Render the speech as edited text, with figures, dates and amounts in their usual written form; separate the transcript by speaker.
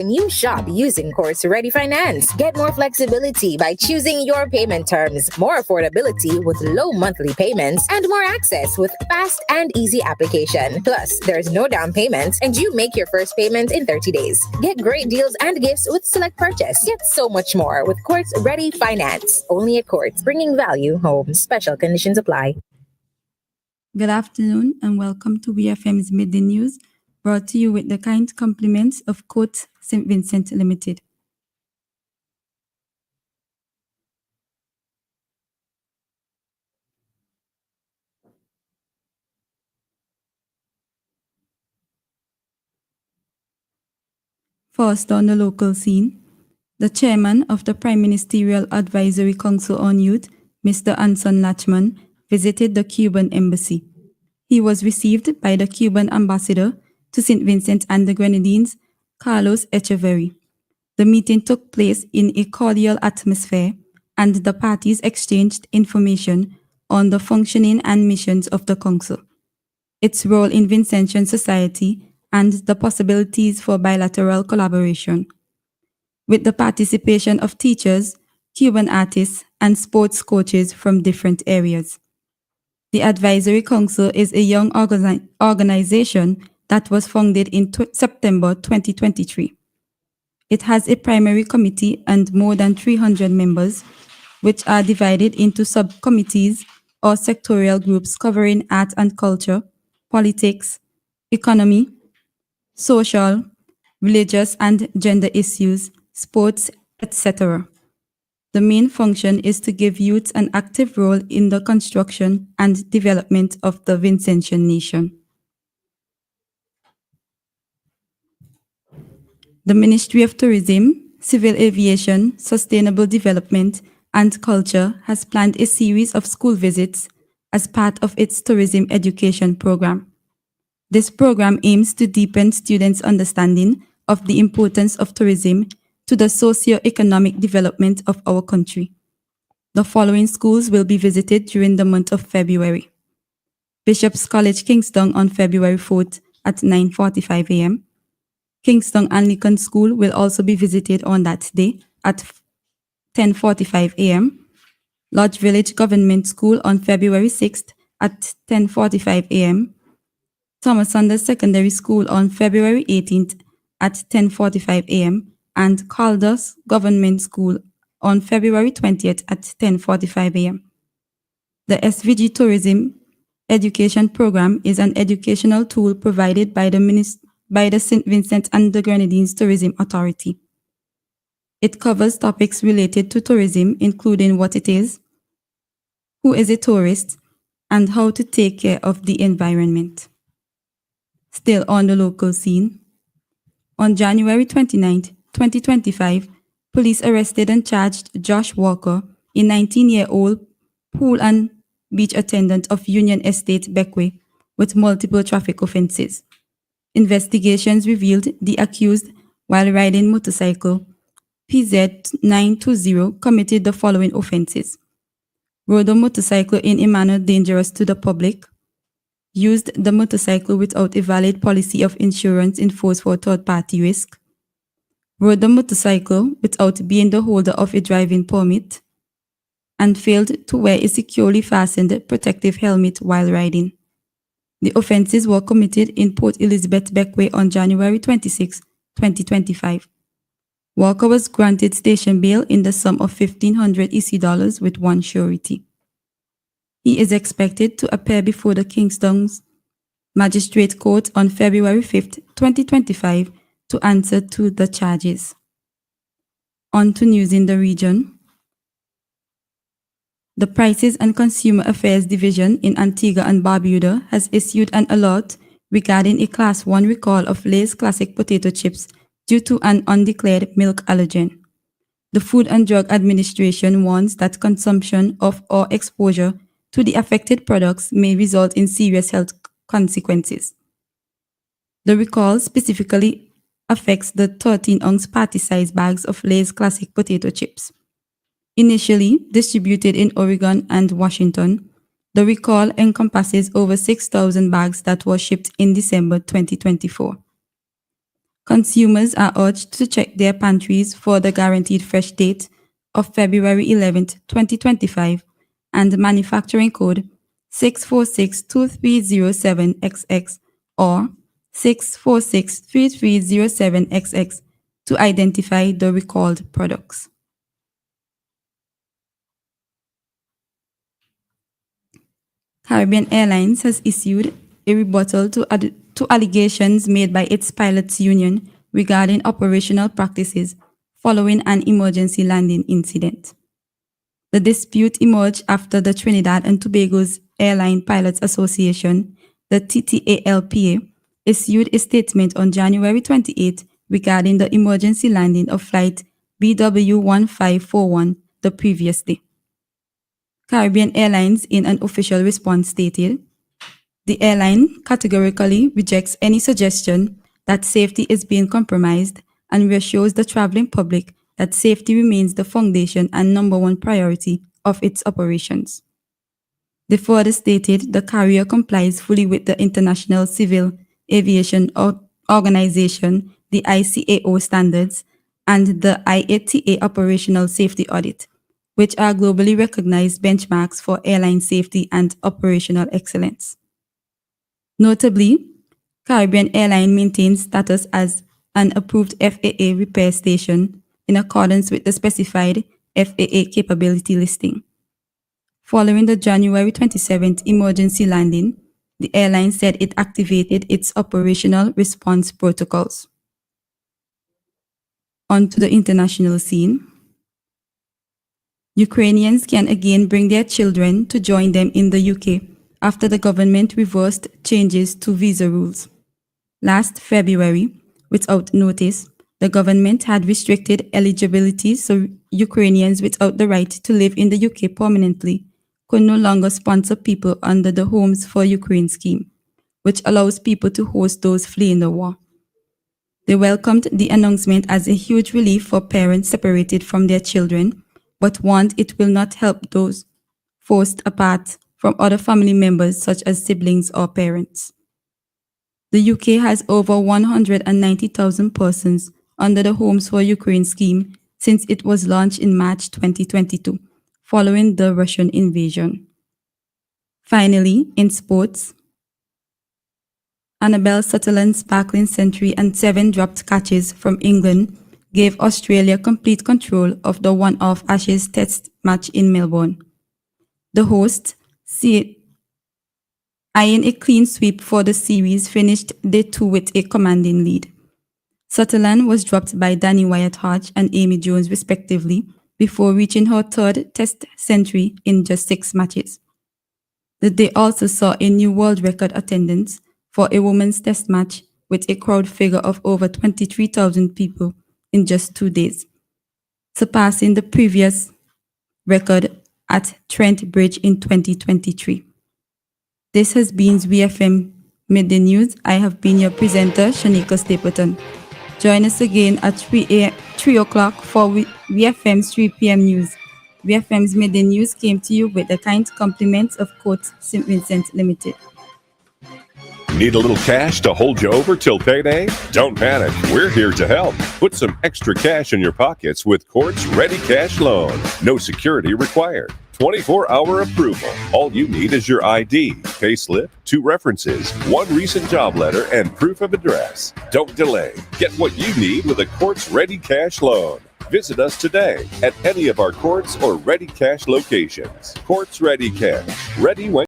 Speaker 1: When you shop using Courts Ready Finance, get more flexibility by choosing your payment terms, more affordability with low monthly payments, and more access with fast and easy application. Plus, there's no down payment, and you make your first payment in 30 days. Get great deals and gifts with select purchase. Get so much more with Courts Ready Finance. Only at Courts, bringing value home. Special conditions apply.
Speaker 2: Good afternoon and welcome to FMs Midday News, brought to you with the kind compliments of Court St. Vincent Limited. First on the local scene, the chairman of the Prime Ministerial Advisory Council on Youth, Mr. Anson Lachman, visited the Cuban embassy. He was received by the Cuban ambassador to St. Vincent and the Grenadines, Carlos Echeverry. The meeting took place in a cordial atmosphere, and the parties exchanged information on the functioning and missions of the Council, its role in Vincentian society, and the possibilities for bilateral collaboration. With the participation of teachers, Cuban artists, and sports coaches from different areas. The Advisory Council is a young organization that was founded in September 2023. It has a primary committee and more than 300 members, which are divided into subcommittees or sectorial groups covering art and culture, politics, economy, social, religious and gender issues, sports, etc. The main function is to give youth an active role in the construction and development of the Vincentian nation. The Ministry of Tourism, Civil Aviation, Sustainable Development, and Culture has planned a series of school visits as part of its tourism education program. This program aims to deepen students' understanding of the importance of tourism to the socio-economic development of our country. The following schools will be visited during the month of February: Bishop's College, Kingston on February 4th at 9:45 a.m. Kingston Anglican School will also be visited on that day at 10:45 a.m. Lodge Village Government School on February 6th at 10:45 a.m. Thomas Sanders Secondary School on February 18th at 10:45 a.m. and Caldas Government School on February 20th at 10:45 a.m. The SVG Tourism Education Program is an educational tool provided by the St. Vincent and the Grenadines Tourism Authority. It covers topics related to tourism, including what it is, who is a tourist, and how to take care of the environment. Still on the local scene, on January 29, 2025, police arrested and charged Josh Walker, a 19-year-old pool and beach attendant of Union Estate, Beckway, with multiple traffic offenses. Investigations revealed the accused, while riding motorcycle PZ920, committed the following offenses: rode a motorcycle in a manner dangerous to the public, used the motorcycle without a valid policy of insurance in force for third-party risk, rode the motorcycle without being the holder of a driving permit, and failed to wear a securely fastened protective helmet while riding. The offenses were committed in Port Elizabeth, Beckway on January 26, 2025. Walker was granted station bail in the sum of $1,500 EC with one surety. He is expected to appear before the Kingston's Magistrate Court on February 5, 2025, to answer to the charges. On to news in the region. The Prices and Consumer Affairs Division in Antigua and Barbuda has issued an alert regarding a Class 1 recall of Lay's classic potato chips due to an undeclared milk allergen. The Food and Drug Administration warns that consumption of or exposure to the affected products may result in serious health consequences. The recall specifically affects the 13-ounce party-size bags of Lay's classic potato chips. Initially distributed in Oregon and Washington, the recall encompasses over 6,000 bags that were shipped in December 2024. Consumers are urged to check their pantries for the guaranteed fresh date of February 11th, 2025 and manufacturing code 6462307XX or 6463307XX to identify the recalled products. Caribbean Airlines has issued a rebuttal to allegations made by its pilots union regarding operational practices following an emergency landing incident. The dispute emerged after the Trinidad and Tobago's Airline Pilots Association, the TTALPA, issued a statement on January 28 regarding the emergency landing of flight BW1541 the previous day. Caribbean Airlines, in an official response, stated, "The airline categorically rejects any suggestion that safety is being compromised and reassures the traveling public that safety remains the foundation and number one priority of its operations." They further stated the carrier complies fully with the International Civil Aviation Organization, the ICAO standards, and the IATA Operational Safety Audit, which are globally recognized benchmarks for airline safety and operational excellence. Notably, Caribbean Airlines maintains status as an approved FAA repair station in accordance with the specified FAA capability listing. Following the January 27th emergency landing, the airline said it activated its operational response protocols. On to the international scene. Ukrainians can again bring their children to join them in the UK after the government reversed changes to visa rules. Last February, without notice, the government had restricted eligibility so Ukrainians without the right to live in the UK permanently could no longer sponsor people under the Homes for Ukraine scheme, which allows people to host those fleeing the war. They welcomed the announcement as a huge relief for parents separated from their children, but warned it will not help those forced apart from other family members such as siblings or parents. The UK has over 190,000 persons under the Homes for Ukraine scheme since it was launched in March 2022, following the Russian invasion. Finally, in sports, Annabel Sutherland's sparkling century and 7 dropped catches from England gave Australia complete control of the one-off Ashes Test match in Melbourne. The hosts, eyeing a clean sweep for the series, finished day 2 with a commanding lead. Sutherland was dropped by Danny Wyatt-Hodge and Amy Jones respectively before reaching her 3rd Test century in just 6 matches. The day also saw a new world record attendance for a women's Test match with a crowd figure of over 23,000 people in just 2 days, surpassing the previous record at Trent Bridge in 2023. This has been VFM Midday News. I have been your presenter, Shanica Stapleton. Join us again at 3 o'clock for VFM's 3 p.m. news. VFM's Midday News came to you with the kind compliments of Courts St. Vincent Limited.
Speaker 3: Need a little cash to hold you over till payday? Don't panic. We're here to help. Put some extra cash in your pockets with Courts Ready Cash Loan. No security required. 24-hour approval. All you need is your ID, payslip, 2 references, 1 recent job letter, and proof of address. Don't delay. Get what you need with a Courts Ready Cash Loan. Visit us today at any of our Courts or Ready Cash locations. Courts Ready Cash. Ready when